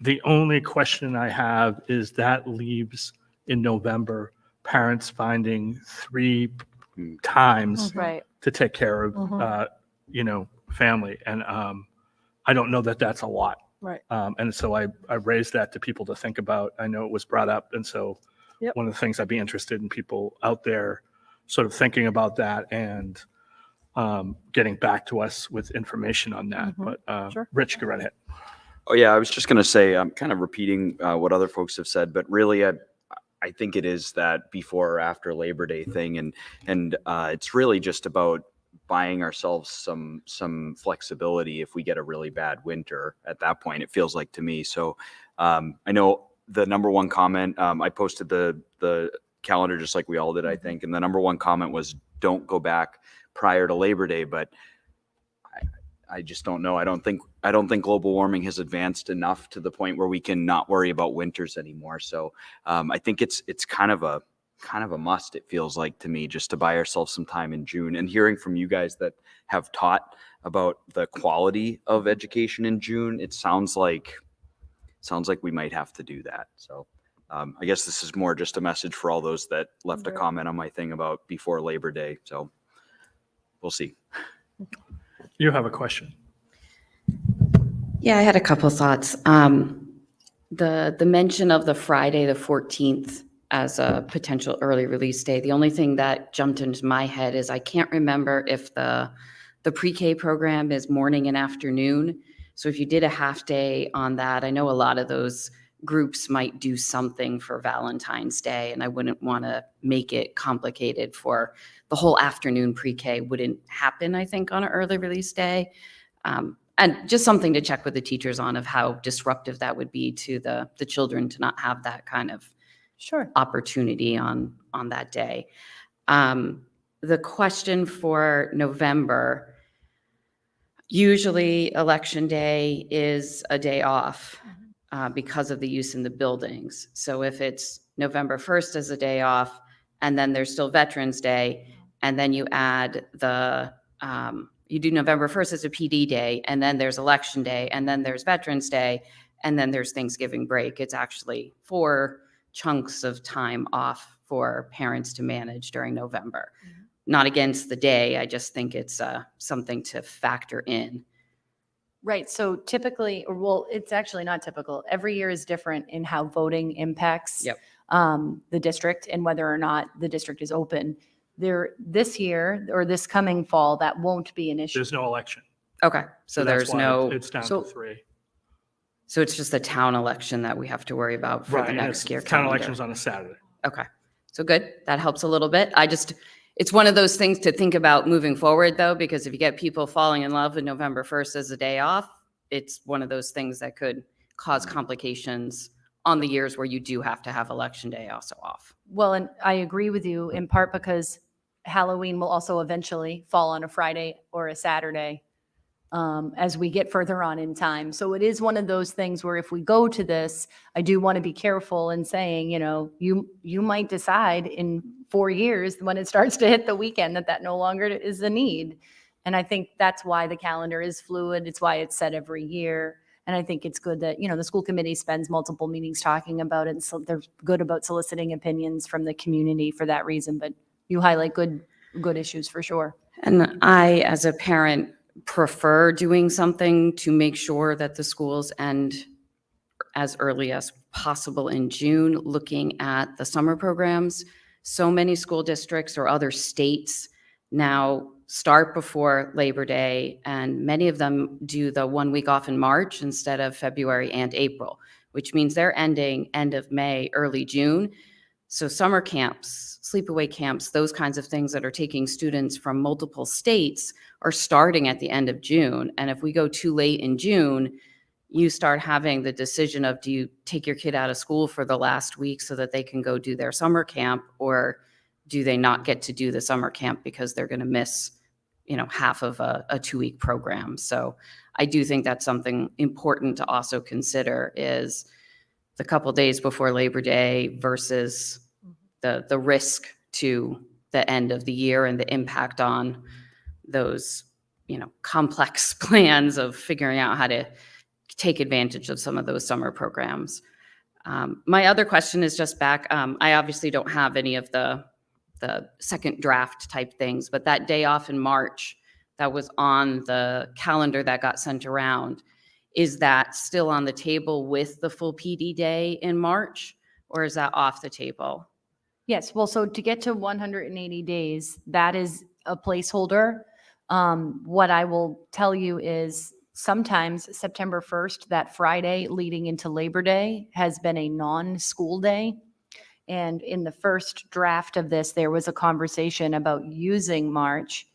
[SPEAKER 4] The only question I have is that leaves in November parents finding 3 times
[SPEAKER 3] Right.
[SPEAKER 4] to take care of, family. And I don't know that that's a lot.
[SPEAKER 2] Right.
[SPEAKER 4] And so I raised that to people to think about. I know it was brought up. And so
[SPEAKER 2] Yep.
[SPEAKER 4] one of the things I'd be interested in people out there sort of thinking about that and getting back to us with information on that. But
[SPEAKER 2] Sure.
[SPEAKER 4] Rich, go right ahead.
[SPEAKER 1] Oh yeah, I was just going to say, I'm kind of repeating what other folks have said, but really, I think it is that before or after Labor Day thing, and it's really just about buying ourselves some flexibility if we get a really bad winter. At that point, it feels like to me. So I know the number one comment, I posted the calendar just like we all did, I think, and the number one comment was don't go back prior to Labor Day, but I just don't know. I don't think global warming has advanced enough to the point where we can not worry about winters anymore. So I think it's kind of a must. It feels like to me just to buy ourselves some time in June. And hearing from you guys that have taught about the quality of education in June, it sounds like we might have to do that. So I guess this is more just a message for all those that left a comment on my thing about before Labor Day. So we'll see.
[SPEAKER 4] You have a question.
[SPEAKER 9] Yeah, I had a couple thoughts. The mention of the Friday, the 14th, as a potential early release day. The only thing that jumped into my head is I can't remember if the pre-K program is morning and afternoon. So if you did a half day on that, I know a lot of those groups might do something for Valentine's Day, and I wouldn't want to make it complicated for the whole afternoon. Pre-K wouldn't happen, I think, on an early release day. And just something to check with the teachers on of how disruptive that would be to the children to not have that kind of opportunity on that day. The question for November, usually Election Day is a day off because of the use in the buildings. So if it's November 1st as a day off, and then there's still Veterans Day, and then you add you do November 1st as a PD day, and then there's Election Day, and then there's Veterans Day, and then there's Thanksgiving break. It's actually 4 chunks of time off for parents to manage during November. Not against the day, I just think it's something to factor in.
[SPEAKER 8] Right. So typically, or well, it's actually not typical. Every year is different in how voting impacts the district and whether or not the district is open. This year or this coming fall, that won't be an issue.
[SPEAKER 4] There's no election.
[SPEAKER 9] Okay, so
[SPEAKER 4] that's
[SPEAKER 9] there's
[SPEAKER 4] why
[SPEAKER 9] no,
[SPEAKER 4] It's down to 3.
[SPEAKER 9] so it's just the town election that we have to worry about for the
[SPEAKER 4] Right. and
[SPEAKER 9] next
[SPEAKER 4] it's-
[SPEAKER 9] year
[SPEAKER 4] Town
[SPEAKER 9] calendar.
[SPEAKER 4] election's on a Saturday.
[SPEAKER 9] Okay, so good. That helps a little bit. It's one of those things to think about moving forward though, because if you get people falling in love with November 1st as a day off, it's one of those things that could cause complications on the years where you do have to have Election Day also off.
[SPEAKER 8] Well, and I agree with you in part because Halloween will also eventually fall on a Friday or a Saturday as we get further on in time. So it is one of those things where if we go to this, I do want to be careful in saying, you might decide in 4 years when it starts to hit the weekend that no longer is a need. And I think that's why the calendar is fluid. It's why it's set every year. And I think it's good that, the school committee spends multiple meetings talking about it. And so they're good about soliciting opinions from the community for that reason. But you highlight good issues for sure.
[SPEAKER 9] And I, as a parent, prefer doing something to make sure that the schools end as early as possible in June, looking at the summer programs. So many school districts or other states now start before Labor Day, and many of them do the 1 week off in March instead of February and April, which means they're ending end of May, early June. So summer camps, sleepaway camps, those kinds of things that are taking students from multiple states are starting at the end of June. And if we go too late in June, you start having the decision of, do you take your kid out of school for the last week so that they can go do their summer camp, or do they not get to do the summer camp because they're going to miss, half of a 2-week program? So I do think that's something important to also consider, is the couple days before Labor Day versus the risk to the end of the year and the impact on those, complex plans of figuring out how to take advantage of some of those summer programs. My other question is just back, I obviously don't have any of the second draft type things, but that day off in March that was on the calendar that got sent around, is that still on the table with the full PD day in March, or is that off the table?
[SPEAKER 8] Yes, well, so to get to 180 days, that is a placeholder. What I will tell you is sometimes September 1st, that Friday leading into Labor Day, has been a non-school day. And in the first draft of this, there was a conversation about using March.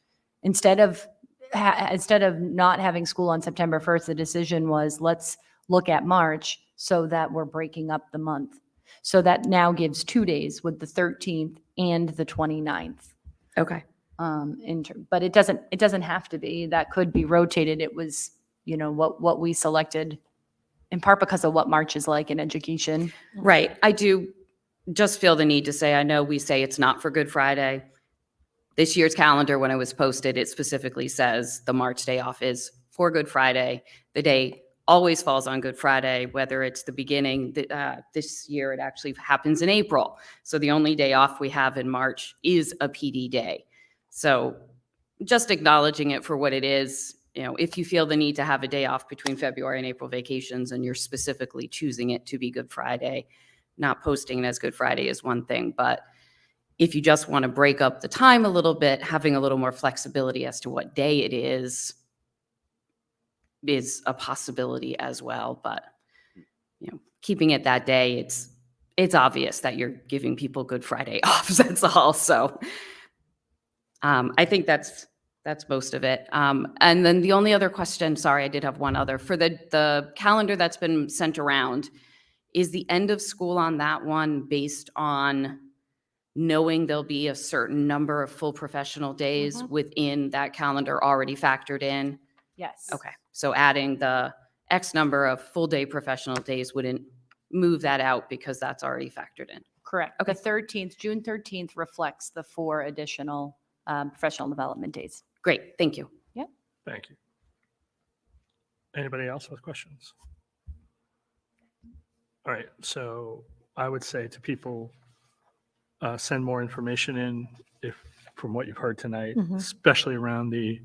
[SPEAKER 8] Instead of not having school on September 1st, the decision was, let's look at March so that we're breaking up the month. So that now gives 2 days, with the 13th and the 29th.
[SPEAKER 9] Okay.
[SPEAKER 8] But it doesn't have to be. That could be rotated. It was, what we selected, in part because of what March is like in education.
[SPEAKER 9] Right. I do just feel the need to say, I know we say it's not for Good Friday. This year's calendar, when it was posted, it specifically says the March day off is for Good Friday. The day always falls on Good Friday, whether it's the beginning. This year, it actually happens in April. So the only day off we have in March is a PD day. So just acknowledging it for what it is. If you feel the need to have a day off between February and April vacations, and you're specifically choosing it to be Good Friday, not posting it as Good Friday is one thing. But if you just want to break up the time a little bit, having a little more flexibility as to what day it is a possibility as well. But, keeping it that day, it's obvious that you're giving people Good Friday off. That's all. So I think that's most of it. And then the only other question, sorry, I did have one other. For the calendar that's been sent around, is the end of school on that one based on knowing there'll be a certain number of full professional days within that calendar already factored in?
[SPEAKER 8] Yes.
[SPEAKER 9] Okay, so adding the X number of full day professional days wouldn't move that out because that's already factored in.
[SPEAKER 8] Correct. Okay. June 13th reflects the 4 additional professional development days.
[SPEAKER 9] Great, thank you.
[SPEAKER 4] Thank you. Anybody else with questions? All right, so I would say to people, send more information in from what you've heard tonight, especially around the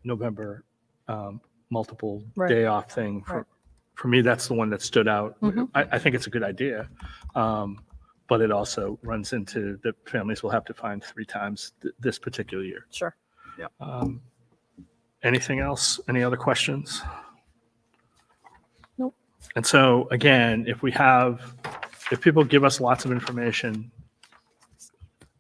[SPEAKER 4] November multiple
[SPEAKER 2] Right.
[SPEAKER 4] day off thing. For me, that's the one that stood out. I think it's a good idea, but it also runs into the families will have to find 3 times this particular year.
[SPEAKER 2] Sure.
[SPEAKER 4] Anything else? Any other questions?
[SPEAKER 2] Nope.
[SPEAKER 4] And so again, if people give us lots of information,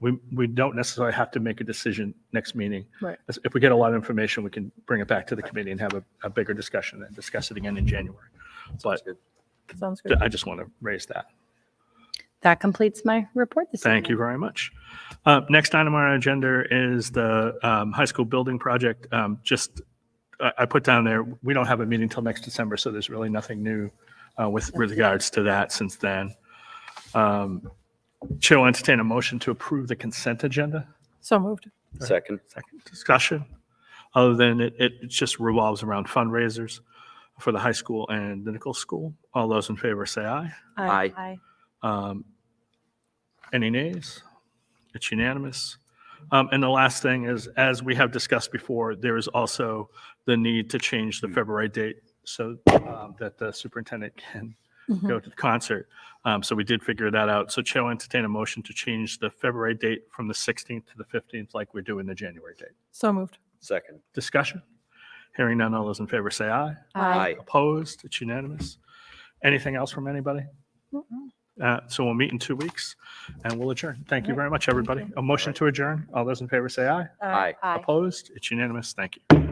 [SPEAKER 4] we don't necessarily have to make a decision next meeting.
[SPEAKER 2] Right.
[SPEAKER 4] If we get a lot of information, we can bring it back to the committee and have a bigger discussion and discuss it again in January. But
[SPEAKER 2] Sounds good.
[SPEAKER 4] I just want to raise that.
[SPEAKER 8] That completes my report this
[SPEAKER 4] Thank you very much. Next item on our agenda is the high school building project. I put down there, we don't have a meeting till next December, so there's really nothing new with regards to that since then. Chair will entertain a motion to approve the consent agenda.
[SPEAKER 2] So moved.
[SPEAKER 1] Second.
[SPEAKER 4] Second discussion. Other than it just revolves around fundraisers for the high school and the Nichols School. All those in favor say aye.
[SPEAKER 1] Aye.
[SPEAKER 4] Any nays? It's unanimous. And the last thing is, as we have discussed before, there is also the need to change the February date so that the superintendent can go to the concert. So we did figure that out. So Chair will entertain a motion to change the February date from the 16th to the 15th like we're doing the January date.
[SPEAKER 2] So moved.
[SPEAKER 1] Second.
[SPEAKER 4] Discussion? Hearing none, all those in favor say aye.
[SPEAKER 1] Aye.
[SPEAKER 4] Opposed? It's unanimous. Anything else from anybody? So we'll meet in 2 weeks and we'll adjourn. Thank you very much, everybody. A motion to adjourn. All those in favor say aye.
[SPEAKER 1] Aye.
[SPEAKER 3] Aye.
[SPEAKER 4] Opposed? It's unanimous. Thank you.